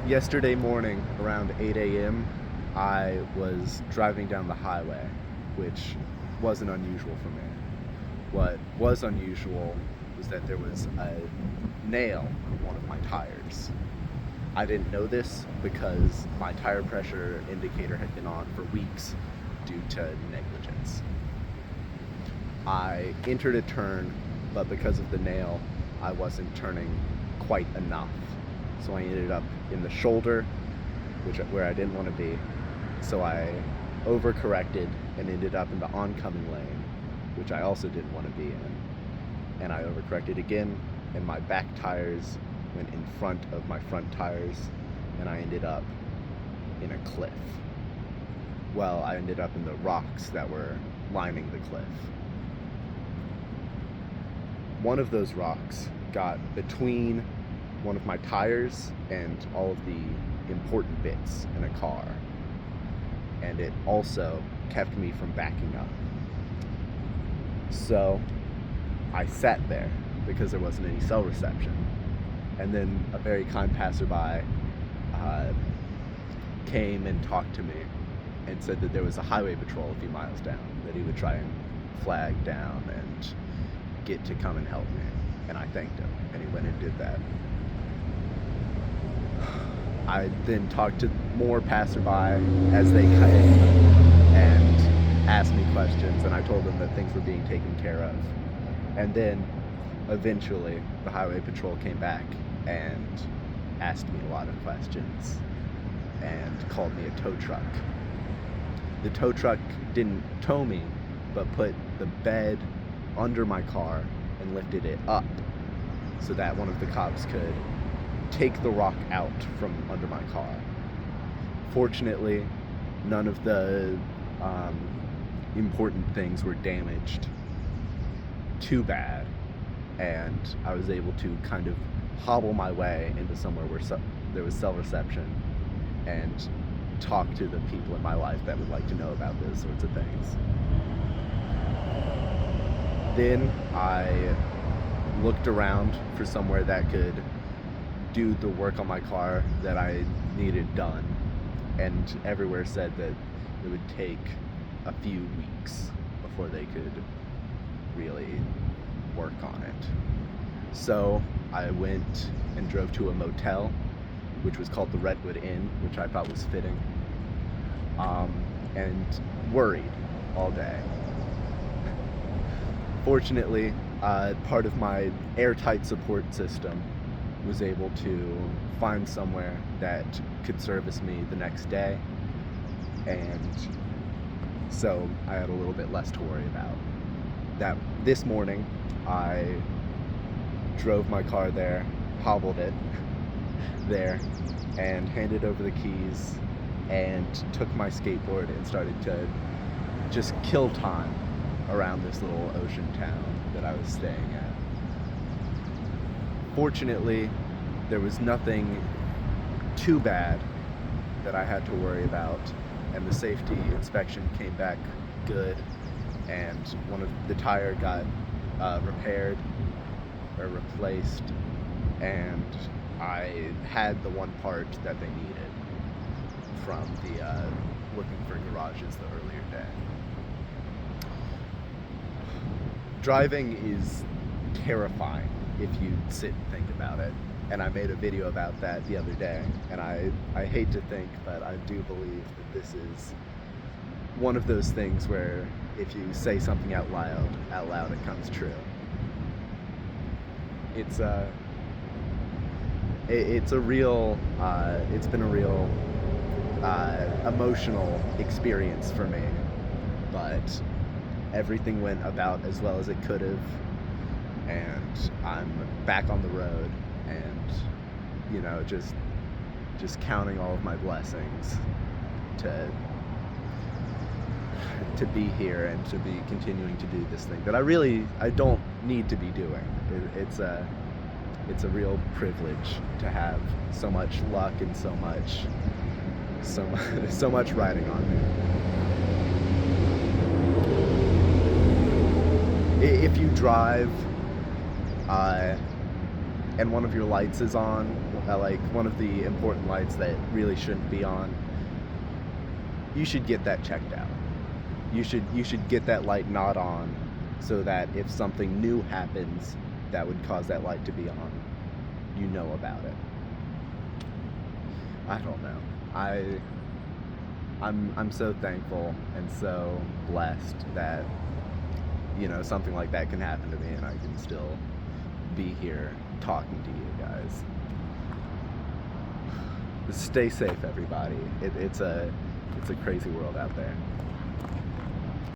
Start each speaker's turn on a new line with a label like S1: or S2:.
S1: Yesterday morning around 8 a.m., I was driving down the highway, which wasn't unusual for me. What was unusual was that there was a nail in one of my tires. I didn't know this because my tire pressure indicator had been on for weeks due to negligence. I entered a turn, but because of the nail, I wasn't turning quite enough. So I ended up in the shoulder, where I didn't want to be. So I overcorrected and ended up in the oncoming lane, which I also didn't want to be in. And I overcorrected again, and my back tires went in front of my front tires, and I ended up in a cliff. Well, I ended up in the rocks that were lining the cliff. One of those rocks got between one of my tires and all of the important bits in a car, and it also kept me from backing up. So I sat there because there wasn't any cell reception, and then a very kind passerby came and talked to me and said that there was a highway patrol a few miles down that he would try and flag down and get to come and help me. And I thanked him, and he went and did that. I then talked to more passerby as they came and asked me questions, and I told them that things were being taken care of. And then eventually the highway patrol came back and asked me a lot of questions and called me a tow truck. The tow truck didn't tow me, but put the bed under my car and lifted it up so that one of the cops could take the rock out from under my car. Fortunately, none of the important things were damaged too bad, and I was able to kind of hobble my way into somewhere where there was cell reception and talk to the people in my life that would like to know about those sorts of things. Then I looked around for somewhere that could do the work on my car that I needed done, and everywhere said that it would take a few weeks before they could really work on it. So I went and drove to a motel, which was called the Redwood Inn, which I thought was fitting, and worried all day. Fortunately, part of my airtight support system was able to find somewhere that could service me the next day, and so I had a little bit less to worry about. That this morning, I drove my car there, hobbled it there, and handed over the keys, and took my skateboard and started to just kill time around this little ocean town that I was staying at. Fortunately, there was nothing too bad that I had to worry about, and the safety inspection came back good, and one of the tire got repaired or replaced, and I had the one part that they needed from the looking for garages the earlier day. Driving is terrifying if you sit and think about it, and I made a video about that the other day, and I hate to think, but I do believe that this is one of those things where if you say something out loud it comes true. It's been a real emotional experience for me, but everything went about as well as it could have, and I'm back on the road, and just counting all of my blessings to be here and to be continuing to do this thing that I don't need to be doing. It's a real privilege to have so much luck and so much riding on me. If you drive, and one of your lights is on, like one of the important lights that really shouldn't be on, you should get that checked out. You should get that light not on, so that if something new happens that would cause that light to be on, you know about it. I don't know. I'm so thankful and so blessed that, something like that can happen to me and I can still be here talking to you guys. Stay safe, everybody. It's a crazy world out there.